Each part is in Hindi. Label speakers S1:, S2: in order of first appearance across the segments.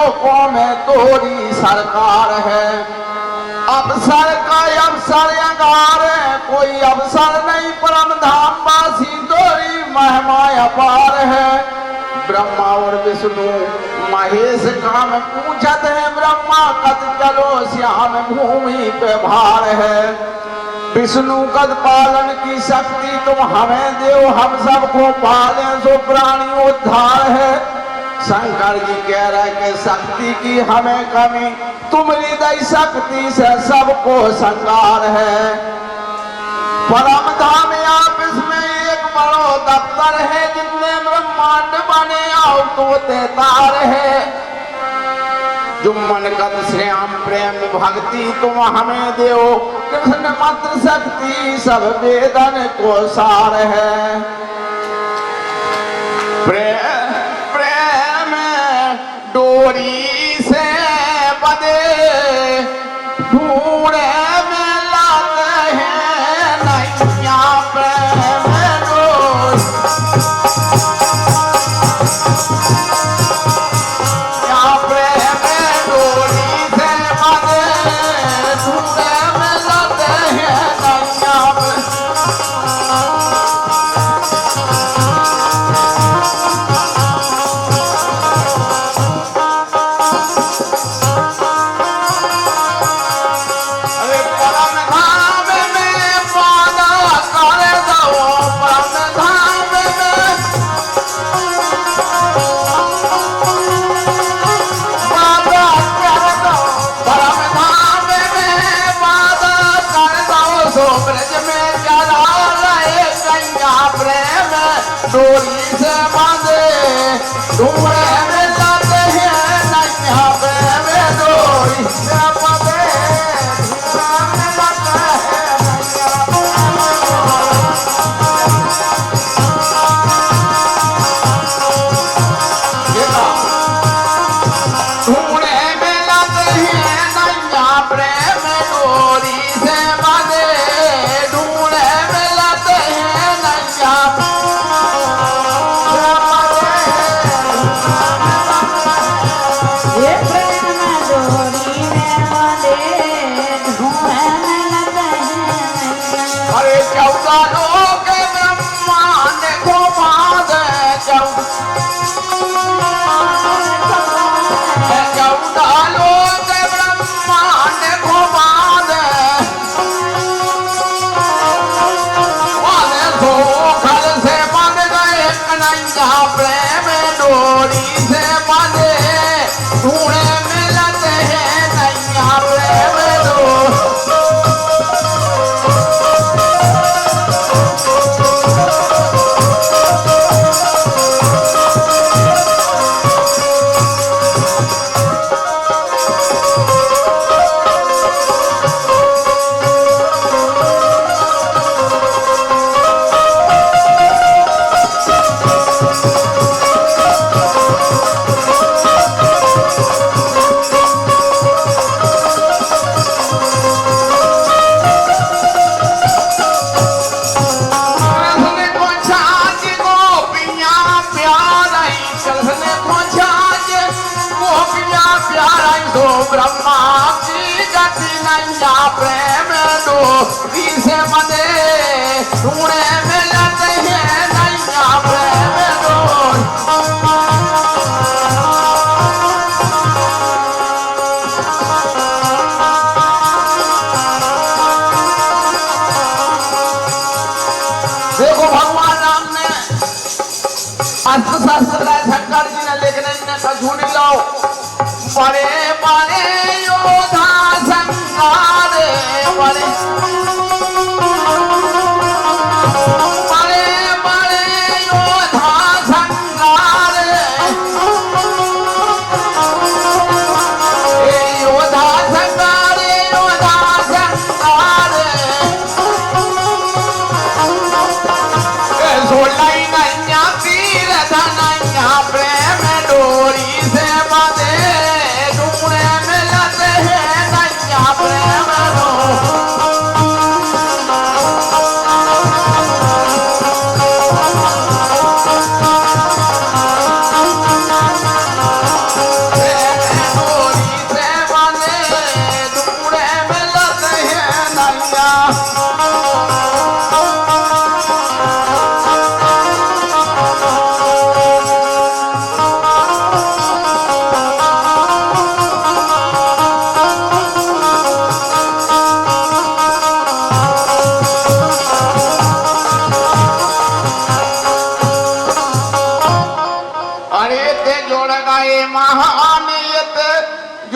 S1: लोकों में तोरी सरकार है। अवसर का अवसर अंगार है, कोई अवसर नहीं परम धाम वासी तोरी महिमा अपार है। ब्रह्मा और विष्णु महेश काम पूछत है, ब्रह्मा कद चलो श्याम भूमि पे भार है। विष्णु कद पालन की शक्ति तुम हमें दो, हम सबको पालें सो प्राणी उद्धार है। शंकर जी कह रहे कि शक्ति की हमें कमी, तुम हृदय शक्ति से सबको संगार है। परम धाम आप इसमें एक बड़ो दफ्तर है, जितने ब्रह्मांड बने आओ तो तार है। जुम्मन कद श्याम प्रेम भक्ति तुम हमें दो, कृष्ण मंत्र शक्ति सब वेदन को सार है। प्रेम डोरी से बदे ढूंढे में लाते हैं नैया। प्रेम डोरी से बांधे ढूंढे में लाते हैं नैया। प्रेम डोरी से बांधे ढूंढे में लाते हैं नैया। ढूंढे में लाते हैं नैया। प्रेम डोरी से बांधे ढूंढे में लाते हैं नैया। ब्रह्मा की गति नैया। प्रेम डोरी से बंधे ढूंढे में लाते हैं नैया। प्रेम डोरी देखो भगवान राम ने अस्त्र शस्त्र शंकर जी ने, लेकिन इनने कछू नहीं लाओ। बड़े बड़े योद्धा संगारे, बड़े बड़े योद्धा संगारे। योद्धा संगारे, योद्धा संगारे। सोलाई नैया तीर धनैया। प्रेम डोरी से बंधे ढूंढे में लाते हैं नैया। प्रेम डोरी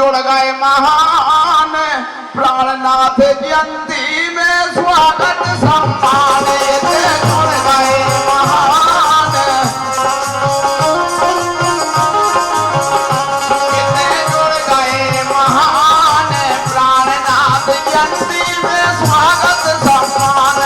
S1: जुड़ गए महान प्राणनाथ जयंती में स्वागत सम्मान जुड़ गए महान जुड़ गए महान प्राणनाथ जयंती में स्वागत सम्मान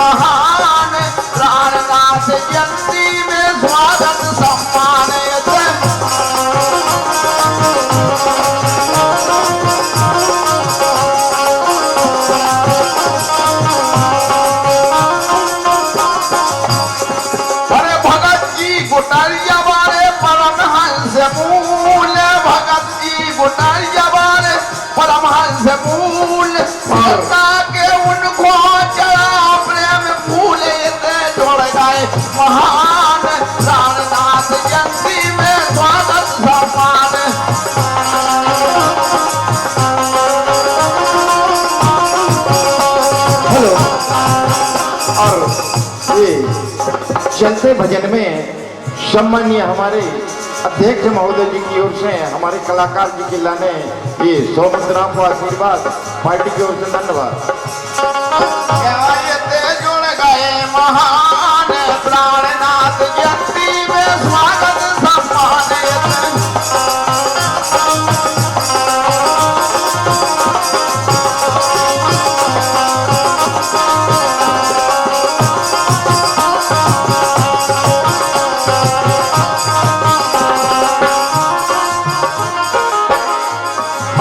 S1: महान प्राणनाथ जयंती में स्वागत सम्मान अरे भगत जी गुटारिया वाले परमहंस मूल भगत जी गुटारिया वाले परमहंस मूल के उनको चढ़ा महान प्राणनाथ जयंती में स्वागत सम्मान
S2: हेलो। और ये चलते भजन में सम्मानीय हमारे अध्यक्ष महोदय जी की ओर से हमारे कलाकार जी के लाने ये 100 मुद्राओं को आशीर्वाद पार्टी की ओर से धन्यवाद।
S1: महान प्राणनाथ जयंती में स्वागत सम्मान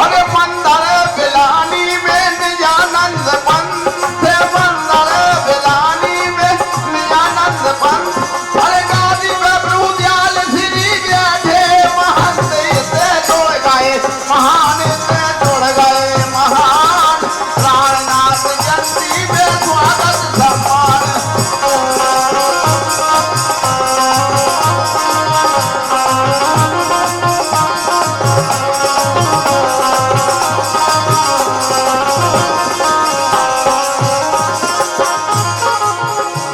S1: अरे मंदर बिलानी में निजानंद पंथ मंदर बिलानी में निजानंद पंथ अरे गादी में ब्रूदयाल श्री बैठे महंत से जुड़ गए महान से जुड़ गए महान प्राणनाथ जयंती में स्वागत सम्मान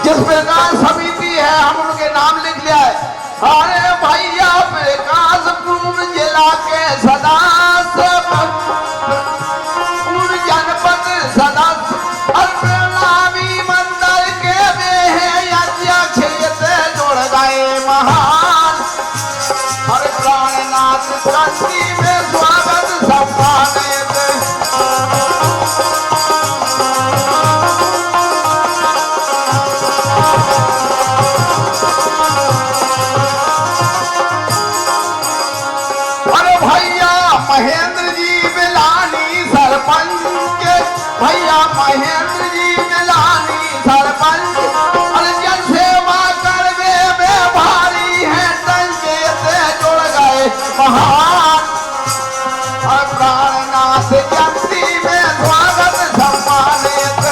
S1: जिस प्रकार समिति है हम उनके नाम लिख लिया है। अरे भैया प्रकाशपुर जिला के सदस्य जनपद सदस्य प्रणामी मंडल के वे हैं अध्यक्ष जुड़ गए महान हर प्राणनाथ जयंती में स्वागत सम्मान महेंद्र जी बिलानी सरपंच भैया महेंद्र जी बिलानी सरपंच और जन सेवा करने में भारी है संजय से जुड़ गए महान और प्राणनाथ जयंती में स्वागत सम्मानित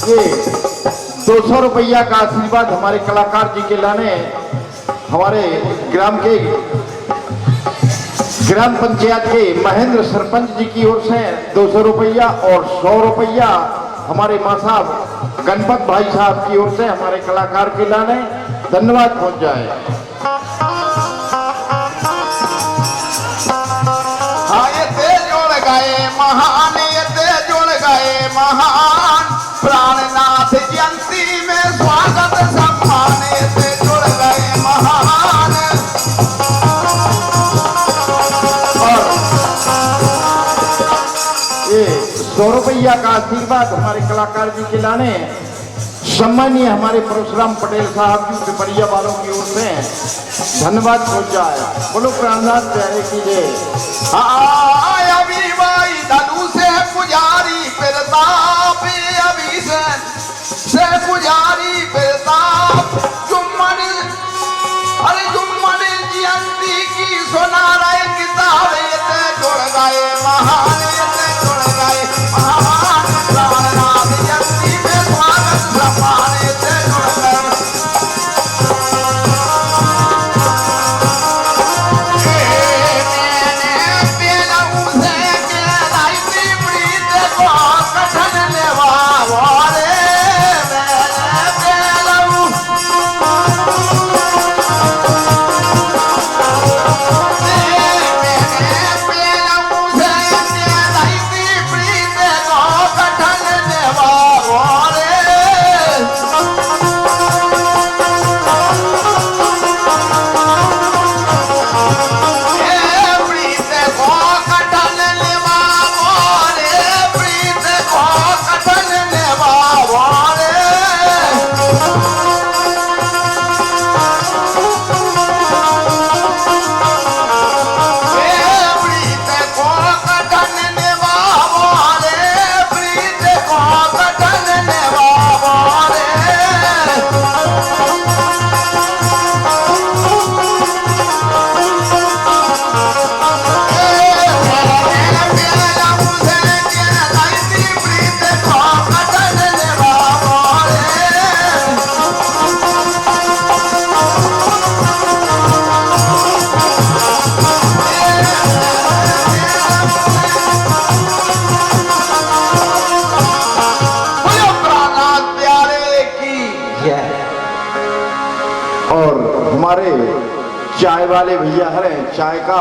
S2: ये 200 रुपया का आशीर्वाद हमारे कलाकार जी के लाने हमारे ग्राम पंचायत के महेंद्र सरपंच जी की ओर से 200 रुपया और 100 रुपया हमारे माँ साहब गणपत भाई साहब की ओर से हमारे कलाकार के लाने धन्यवाद पहुंच जाए।
S1: हाँ ये ते जोड़ गए महान, ये ते जोड़ गए महान, प्राणनाथ जयंती में स्वागत सम्मान, ये ते जोड़ गए महान।
S2: ये 100 रुपया का आशीर्वाद हमारे कलाकार जी के लाने सम्मानीय हमारे परशुराम पटेल साहब जी पिपरिया वालों की ओर से धन्यवाद पहुंच जाए। बोलो प्राणनाथ प्यारे की जय।
S1: अभी भाई धनु से पुजारी प्रताप, अभी से पुजारी प्रताप, जुम्मन अरे जुम्मन जयंती की सुना रहे किताब, ये ते जुड़ गए महान, ये ते जुड़ गए महान, प्राणनाथ जयंती में स्वागत सम्मान, ये ते जुड़ गए।
S2: और हमारे चाय वाले भैया हैं, चाय का